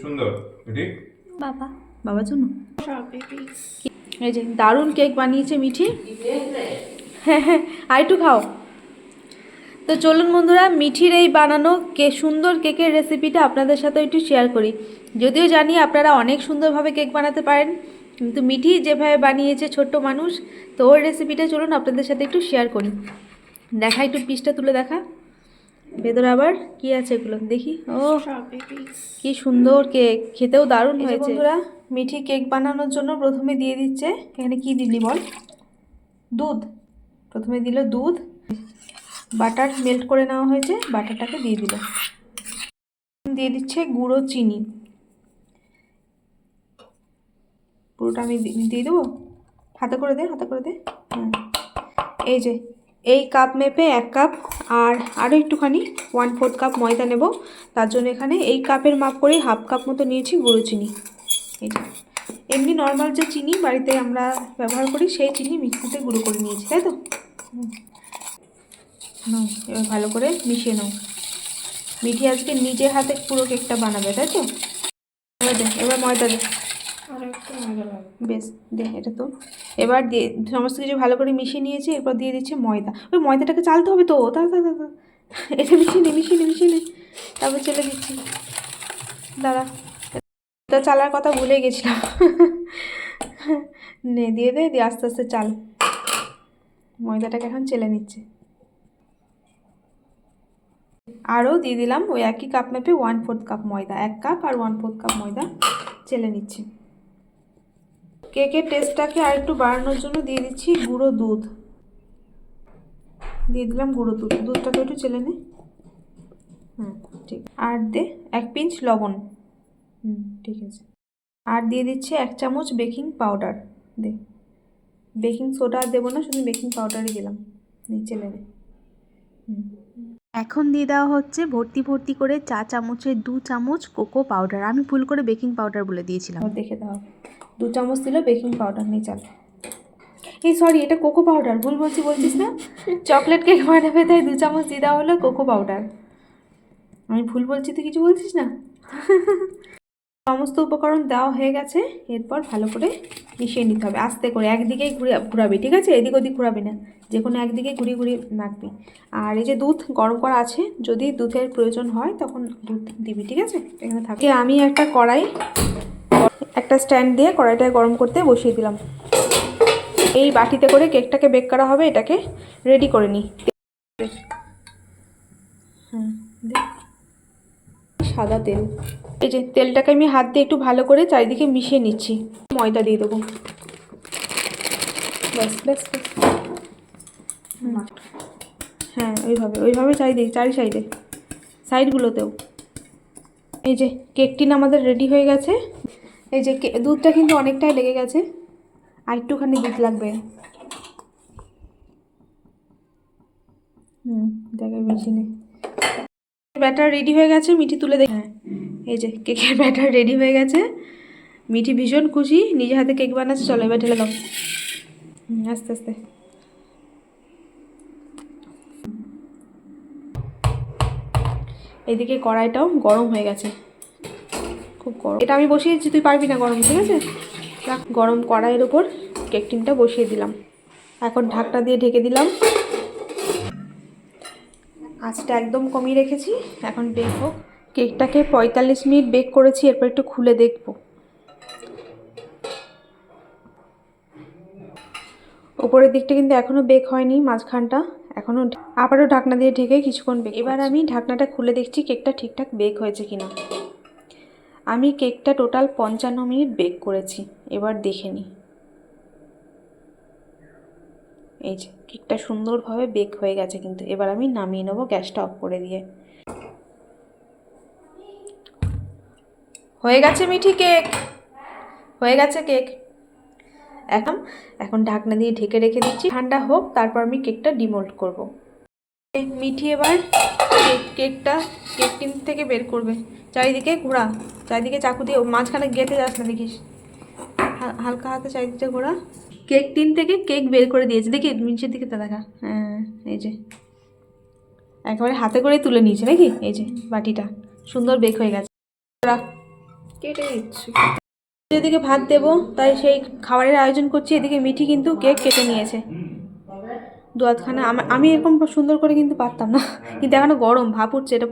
সুন্দর এটি বাবা বাবার জন্য এই যে দারুণ কেক বানিয়েছে মিঠি। হ্যাঁ হ্যাঁ আরেকটু খাও। তো চলুন বন্ধুরা, মিঠির এই বানানো সুন্দর কেকের রেসিপিটা আপনাদের সাথে একটু শেয়ার করি। যদিও জানি আপনারা অনেক সুন্দরভাবে কেক বানাতে পারেন, কিন্তু মিঠি যেভাবে বানিয়েছে ছোট্ট মানুষ, তো ওর রেসিপিটা চলুন আপনাদের সাথে একটু শেয়ার করি। দেখা, একটু পিসটা তুলে দেখা, ভেতরে আবার কি আছে এগুলো দেখি। ও কি সুন্দর কেক, খেতেও দারুণ হয়েছে বন্ধুরা। মিঠি কেক বানানোর জন্য প্রথমে দিয়ে দিচ্ছে, এখানে কি দিলি বল, দুধ। প্রথমে দিল দুধ, বাটার মেল্ট করে নেওয়া হয়েছে, বাটারটাকে দিয়ে দিল। দিয়ে দিচ্ছে গুঁড়ো চিনি, পুরোটা আমি দিয়ে দেবো। হাতে করে দে, হাতে করে দে। হ্যাঁ, এই যে এই কাপ মেপে 1 কাপ, আর আরও একটুখানি 1/4 কাপ ময়দা নেব। তার জন্য এখানে এই কাপের মাপ করে 1/2 কাপ মতো নিয়েছি গুঁড়ো চিনি। এই যে এমনি নর্মাল যে চিনি বাড়িতে আমরা ব্যবহার করি সেই চিনি মিক্সিতে গুঁড়ো করে নিয়েছি, তাই তো। নাও, এবার ভালো করে মিশিয়ে নাও। মিঠি আজকে নিজে হাতে পুরো কেকটা বানাবে, তাই তো। এবার দে, এবার ময়দা দে, বেশ দে এটা তো। এবার দিয়ে সমস্ত কিছু ভালো করে মিশিয়ে নিয়েছি, এরপর দিয়ে দিচ্ছে ময়দা। ওই ময়দাটাকে চালতে হবে তো, দাঁড়া, এটা মিশিয়ে নে, তারপর চলে দিচ্ছি। দাঁড়া, এটা চালার কথা ভুলে গেছিলাম। নে দিয়ে দে, দিয়ে আস্তে আস্তে চাল। ময়দাটাকে এখন চেলে নিচ্ছে। আরও দিয়ে দিলাম ওই একই কাপ মেপে 1/4 কাপ ময়দা, 1 কাপ আর 1/4 কাপ ময়দা চেলে নিচ্ছি। কেকের টেস্টটাকে আর একটু বাড়ানোর জন্য দিয়ে দিচ্ছি গুঁড়ো দুধ। দিয়ে দিলাম গুঁড়ো দুধ, দুধটাকে একটু চেলে নে। ঠিক, আর দে 1 পিঞ্চ লবণ। ঠিক আছে। আর দিয়ে দিচ্ছে 1 চামচ বেকিং পাউডার। দে, বেকিং সোডা আর দেবো না, শুধু বেকিং পাউডারই দিলাম। চেলে নে। এখন দিয়ে দেওয়া হচ্ছে ভর্তি ভর্তি করে 4 চামচের 2 চামচ কোকো পাউডার। আমি ভুল করে বেকিং পাউডার বলে দিয়েছিলাম, দেখে দাও। 2 চামচ দিল বেকিং পাউডার, নিয়ে চাল। এই সরি, এটা কোকো পাউডার, ভুল বলছিস না। চকলেট কেক বানাবে তাই 2 চামচ দিয়ে দেওয়া হলো কোকো পাউডার। আমি ভুল বলছি, তুই কিছু বলছিস না। সমস্ত উপকরণ দেওয়া হয়ে গেছে, এরপর ভালো করে মিশিয়ে নিতে হবে আস্তে করে। একদিকেই ঘুরাবি, ঠিক আছে, এদিক ওদিক ঘুরাবি না, যে কোনো একদিকে ঘুরিয়ে মাখবি। আর এই যে দুধ গরম করা আছে, যদি দুধের প্রয়োজন হয় তখন দুধ দিবি, ঠিক আছে। এখানে থাকে। আমি একটা কড়াই, একটা স্ট্যান্ড দিয়ে কড়াইটা গরম করতে বসিয়ে দিলাম। এই বাটিতে করে কেকটাকে বেক করা হবে, এটাকে রেডি করে নিই। সাদা তেল, এই যে তেলটাকে আমি হাত দিয়ে একটু ভালো করে চারিদিকে মিশিয়ে নিচ্ছি। ময়দা দিয়ে দেবো, ব্যাস ব্যাস ব্যাস। হ্যাঁ, ওইভাবে চারি সাইডে, সাইডগুলোতেও। এই যে কেক টিন আমাদের রেডি হয়ে গেছে। এই যে দুধটা কিন্তু অনেকটাই লেগে গেছে, আর একটুখানি দুধ লাগবে। দেখাই মেশিনে। ব্যাটার রেডি হয়ে গেছে, মিঠি তুলে দেখ। হ্যাঁ, এই যে কেকের ব্যাটার রেডি হয়ে গেছে। মিঠি ভীষণ খুশি, নিজে হাতে কেক বানাচ্ছে। চলো এবার ঢেলে দাও, আস্তে আস্তে। এদিকে কড়াইটাও গরম হয়ে গেছে, খুব গরম। এটা আমি বসিয়েছি, তুই পারবি না গরম, ঠিক আছে। গরম কড়াইয়ের ওপর কেক টিনটা বসিয়ে দিলাম। এখন ঢাকনা দিয়ে ঢেকে দিলাম। আঁচটা একদম কমিয়ে রেখেছি, এখন বেক হোক। কেকটাকে 45 মিনিট বেক করেছি, এরপর একটু খুলে দেখবো। উপরের দিকটা কিন্তু এখনও বেক হয়নি, মাঝখানটা এখনও। আবারও ঢাকনা দিয়ে ঢেকে কিছুক্ষণ বেক। এবার আমি ঢাকনাটা খুলে দেখছি কেকটা ঠিকঠাক বেক হয়েছে কিনা। আমি কেকটা টোটাল 55 মিনিট বেক করেছি, এবার দেখে নিই। এই যে কেকটা সুন্দরভাবে বেক হয়ে গেছে কিন্তু। এবার আমি নামিয়ে নেবো গ্যাসটা অফ করে দিয়ে। হয়ে গেছে মিঠি, কেক হয়ে গেছে কেক। এখন ঢাকনা দিয়ে ঢেকে রেখে দিচ্ছি, ঠান্ডা হোক, তারপর আমি কেকটা ডিমোল্ড করব। মিঠি এবার কেকটা কেক টিন থেকে বের করবে। চারিদিকে ঘোরা, চারিদিকে চাকু দিয়ে, মাঝখানে গেঁথে যাস না দেখিস। হালকা হাতে চারিদিকে ঘোরা। কেক টিন থেকে কেক বের করে দিয়েছে, দেখি নিচের দিকে তা দেখা। হ্যাঁ, এই যে একেবারে হাতে করে তুলে নিয়েছে নাকি। এই যে বাটিটা সুন্দর বেক হয়ে গেছে। কেটে দিচ্ছি। এদিকে ভাত দেবো, তাই সেই খাবারের আয়োজন করছি। এদিকে মিঠি কিন্তু কেক কেটে নিয়েছে দু আধখানা। আমি এরকম সুন্দর করে কিন্তু পারতাম না, কিন্তু এখনো গরম ভাপ উঠছে। এটা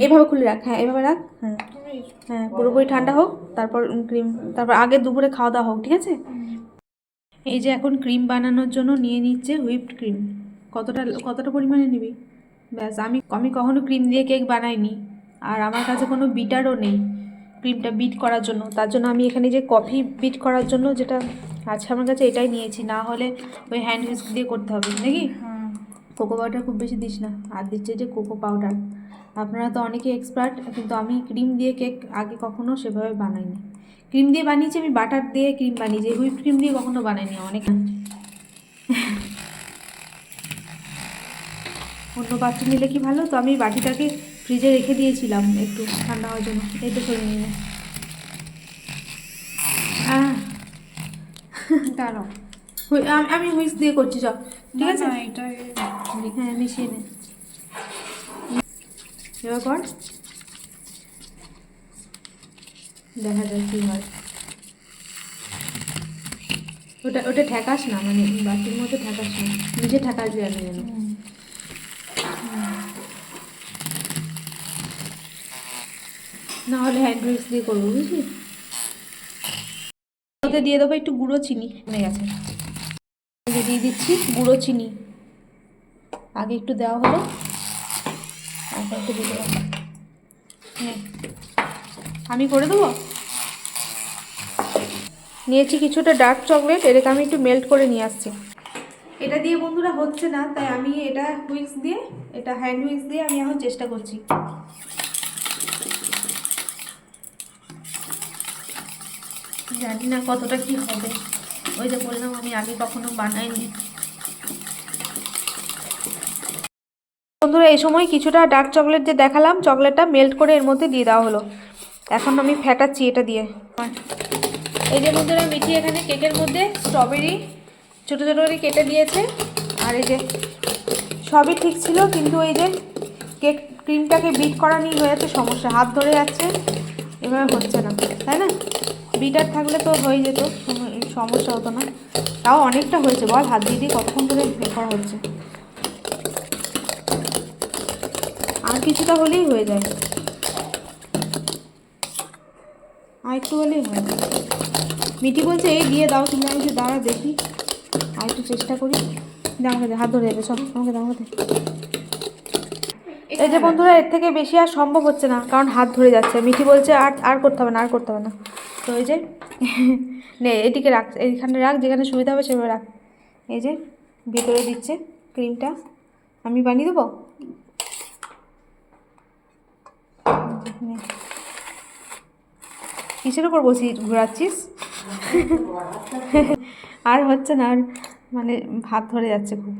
এভাবে খুলে রাখ, হ্যাঁ এভাবে রাখ, হ্যাঁ হ্যাঁ পুরোপুরি ঠান্ডা হোক, তারপর ক্রিম, তারপর আগে দুপুরে খাওয়া দাওয়া হোক, ঠিক আছে? এই যে এখন ক্রিম বানানোর জন্য নিয়ে নিচ্ছে হুইপড ক্রিম। কতটা পরিমাণে নিবি? ব্যাস, আমি আমি কখনো ক্রিম দিয়ে কেক বানাইনি, আর আমার কাছে কোনো বিটারও নেই ক্রিমটা বিট করার জন্য। তার জন্য আমি এখানে যে কফি বিট করার জন্য যেটা আছে আমার কাছে, এটাই নিয়েছি। না হলে ওই হ্যান্ড হুইস্ক দিয়ে করতে হবে নাকি? কোকো পাউডার খুব বেশি দিস না, আর দিচ্ছে যে কোকো পাউডার। আপনারা তো অনেকেই এক্সপার্ট, কিন্তু আমি ক্রিম দিয়ে কেক আগে কখনো সেভাবে বানাইনি। ক্রিম দিয়ে বানিয়েছি আমি, বাটার দিয়ে ক্রিম বানিয়েছি, হুইপ ক্রিম দিয়ে কখনো বানাইনি। অনেক অন্য পাত্র নিলে কি ভালো, তো আমি বাটিটাকে ফ্রিজে রেখে দিয়েছিলাম একটু ঠান্ডা হওয়ার জন্য। এই তো সরে নিয়ে দাঁড়াও, আমি হুইস্ক দিয়ে করছি, সব ঠিক আছে? এটা হ্যাঁ মিশিয়ে নে, এবার কর, দেখা যাক কী হয়। ওটা ঠেকাস না, মানে বাটির মধ্যে ঠেকাস না, নিজে ঠেকাসবি আমি যেন। না হলে হ্যান্ড উইক্স দিয়ে করবো, বুঝলি? ওতে দিয়ে দেবো একটু গুঁড়ো চিনি, হয়ে গেছে। দিয়ে দিচ্ছি গুঁড়ো চিনি, আগে একটু দেওয়া হলো, তারপর একটু দিয়ে দেবো। হ্যাঁ আমি করে দেবো। নিয়েছি কিছুটা ডার্ক চকলেট, এটাকে আমি একটু মেল্ট করে নিয়ে আসছি। এটা দিয়ে বন্ধুরা হচ্ছে না, তাই আমি এটা হুইক্স দিয়ে, এটা হ্যান্ড হুইক্স দিয়ে আমি এখন চেষ্টা করছি। জানি না কতটা কি হবে, ওই যে বললাম আমি আগে কখনো বানাইনি। বন্ধুরা এই সময় কিছুটা ডার্ক চকলেট যে দেখালাম, চকলেটটা মেল্ট করে এর মধ্যে দিয়ে দেওয়া হলো। এখন আমি ফ্যাটাচ্ছি এটা দিয়ে। এই যে বন্ধুরা মিঠি এখানে কেকের মধ্যে স্ট্রবেরি ছোটো ছোটো করে কেটে দিয়েছে। আর এই যে সবই ঠিক ছিল, কিন্তু এই যে কেক ক্রিমটাকে বিট করা নিয়ে হয়ে যাচ্ছে সমস্যা, হাত ধরে যাচ্ছে, এভাবে হচ্ছে না, তাই না? বিটার থাকলে তো হয়ে যেত, সমস্যা হতো না। তাও অনেকটা হয়েছে বল, হাত দিয়ে দিয়ে কতক্ষণ ধরে করা হচ্ছে। আর কিছুটা হলেই হয়ে যায়, আর একটু হলেই হয়। মিঠি বলছে এই দিয়ে দাও, কিন্তু আমি দাঁড়া দেখি, আর একটু চেষ্টা করি। আমাকে হাত ধরে যাবে সব, আমাকে দাও। এই যে বন্ধুরা এর থেকে বেশি আর সম্ভব হচ্ছে না, কারণ হাত ধরে যাচ্ছে। মিঠি বলছে আর আর করতে হবে না, আর করতে হবে না। তো এই যে নে এদিকে রাখ, এইখানে রাখ, যেখানে সুবিধা হবে সেভাবে রাখ। এই যে ভিতরে দিচ্ছে ক্রিমটা, আমি বানিয়ে দেবো। কিসের ওপর বসি ঘোরাচ্ছিস? আর হচ্ছে না, আর মানে হাত ধরে যাচ্ছে খুব।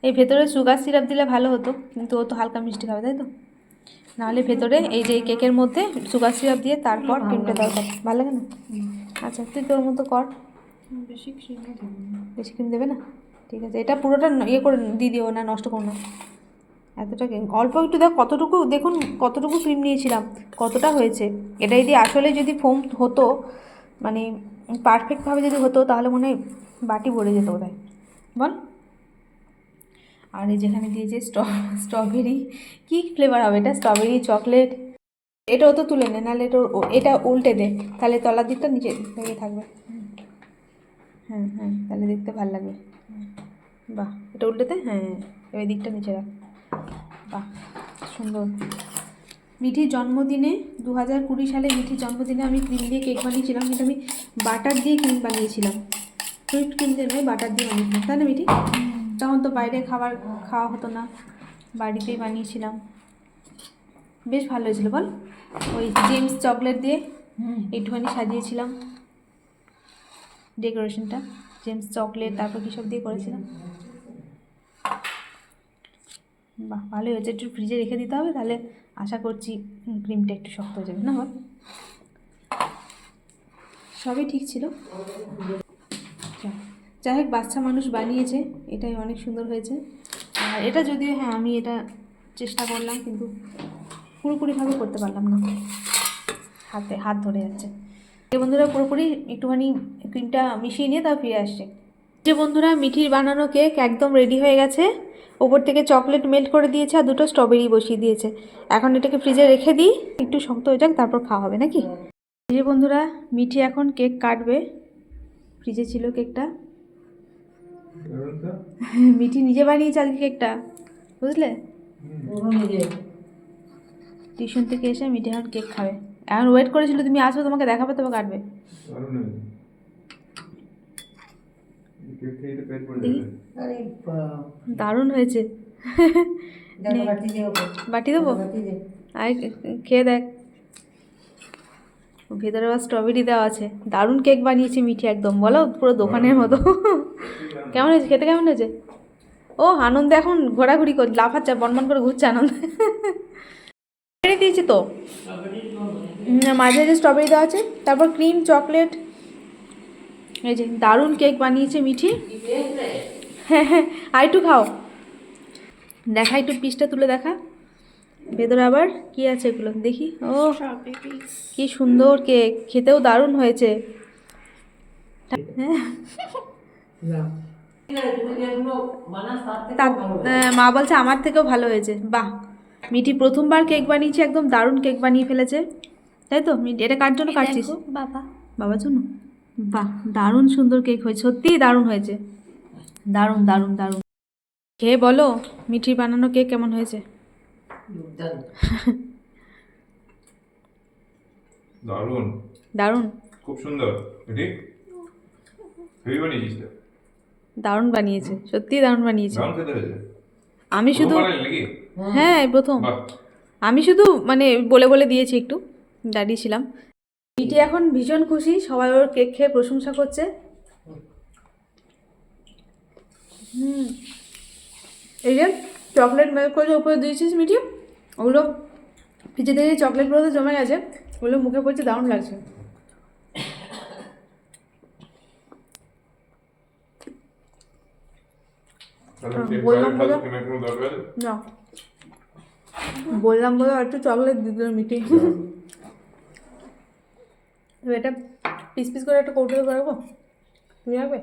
এই ভেতরে সুগার সিরাপ দিলে ভালো হতো, কিন্তু ও তো হালকা মিষ্টি খাবে, তাই তো? নাহলে ভেতরে এই যে কেকের মধ্যে সুগার সিরাপ দিয়ে তারপর ক্রিমটা দরকার, ভালো লাগে না? আচ্ছা তুই তোর মতো কর। বেশি ক্রিম বেশি ক্রিম দেবে না, ঠিক আছে। এটা পুরোটা ইয়ে করে দিয়ে দিও না, নষ্ট করো না। এতটা অল্প একটু দেখ, কতটুকু দেখুন, কতটুকু ক্রিম নিয়েছিলাম, কতটা হয়েছে। এটাই দিয়ে আসলে যদি ফোম হতো, মানে পারফেক্টভাবে যদি হতো, তাহলে মনে হয় বাটি ভরে যেত বোধহয়, বল। আর এই যেখানে দিয়েছে স্ট্রবেরি, কী ফ্লেভার হবে এটা? Strawberry chocolate. এটাও তো তুলে নে, নাহলে এটা উল্টে দে, তাহলে তলার দিকটা নিচে লেগে থাকবে। হ্যাঁ হ্যাঁ, তাহলে দেখতে ভালো লাগবে। বাহ, এটা উল্টে দে, হ্যাঁ ওই দিকটা নিচে রাখ। বাহ সুন্দর। মিঠির জন্মদিনে 2020 সালে মিঠির জন্মদিনে আমি ক্রিম দিয়ে কেক বানিয়েছিলাম, কিন্তু আমি বাটার দিয়ে ক্রিম বানিয়েছিলাম, হুইপড ক্রিম দিয়ে নয়, বাটার দিয়ে বানিয়েছিলাম, তাই না মিঠি? তখন তো বাইরে খাওয়া হতো না, বাড়িতেই বানিয়েছিলাম, বেশ ভালো হয়েছিল বল। ওই জেমস চকলেট দিয়ে একটুখানি সাজিয়েছিলাম ডেকোরেশনটা, জেমস চকলেট, তারপর কী সব দিয়ে করেছিলাম। বাহ ভালোই হয়েছে, একটু ফ্রিজে রেখে দিতে হবে, তাহলে আশা করছি ক্রিমটা একটু শক্ত হয়ে যাবে, না বল? সবই ঠিক ছিল। যাই হোক, বাচ্চা মানুষ বানিয়েছে, এটাই অনেক সুন্দর হয়েছে। আর এটা যদিও হ্যাঁ আমি এটা চেষ্টা করলাম, কিন্তু পুরোপুরিভাবে করতে পারলাম না। হাত ধরে যাচ্ছে। এই বন্ধুরা পুরোপুরি একটুখানি ক্রিমটা মিশিয়ে নিয়ে তাও ফিরে আসছে। যে বন্ধুরা মিঠির বানানো কেক একদম রেডি হয়ে গেছে। ওপর থেকে চকলেট মেল্ট করে দিয়েছে আর দুটো স্ট্রবেরি বসিয়ে দিয়েছে। এখন এটাকে ফ্রিজে রেখে দিই, একটু শক্ত হয়ে যাক, তারপর খাওয়া হবে নাকি। এই যে বন্ধুরা মিঠি এখন কেক কাটবে। ফ্রিজে ছিল কেকটা, মিঠি নিজে বানিয়েছে আজকে কেকটা, বুঝলে। টিউশন থেকে এসে মিঠি এখন কেক খাবে। এখন ওয়েট করেছিল তুমি আসবে, তোমাকে দেখাবে, তবে কাটবে। দারুণ হয়েছে। বাটি দেবো, আয় খেয়ে দেখ। ভেতরে আবার স্ট্রবেরি দেওয়া আছে। দারুণ কেক বানিয়েছে মিঠি, একদম বলো পুরো দোকানের মতো। কেমন হয়েছে খেতে, কেমন হয়েছে? ও আনন্দে এখন ঘোরাঘুরি করে লাফাচ্ছে, বনবন করে ঘুরছে আনন্দে। দিয়েছি তো, মাঝে যে স্ট্রবেরি দেওয়া আছে, তারপর ক্রিম চকলেট। এই যে দারুণ কেক বানিয়েছে মিঠি। হ্যাঁ হ্যাঁ, আর একটু খাও, দেখা একটু পিসটা তুলে দেখা। ভেতরে আবার কি আছে এগুলো দেখি। ও কি সুন্দর কেক, খেতেও দারুণ হয়েছে। মা বলছে আমার থেকেও ভালো হয়েছে। বাহ, মিঠি প্রথমবার কেক বানিয়েছে, একদম দারুণ কেক বানিয়ে ফেলেছে, তাই তো? মিঠি এটা কার জন্য কাটছিস? বাবার জন্য। বাহ, দারুণ সুন্দর কেক হয়েছে, সত্যিই দারুণ হয়েছে, দারুণ দারুণ দারুণ। খেয়ে বলো মিঠির বানানো কেক কেমন হয়েছে। দারুণ দারুণ, খুব সুন্দর। এটি হেভি বানিয়েছিস তো? দারুণ বানিয়েছে, সত্যিই দারুণ বানিয়েছে। দারুণ খেতে হয়েছে। আমি শুধু, প্রথম বানালি নাকি? হ্যাঁ এই প্রথম। বাহ, আমি শুধু মানে বলে বলে দিয়েছি, একটু দাঁড়িয়েছিলাম। মিঠি এখন ভীষণ খুশি, সবাই ওর কেক খেয়ে প্রশংসা করছে। এই যে চকলেট মেল্ট করে উপরে দিয়েছিস মিঠি, ওগুলো ফ্রিজে থেকে চকলেটগুলো তো জমে গেছে, ওগুলো মুখে পড়ছে, দারুণ লাগছে। বললাম বলে না, বললাম বলে একটু চকলেট দিয়ে দিল মিঠি। এবার এটা পিস পিস করে একটা কৌটোতে রাখবো, তুমি রাখবে?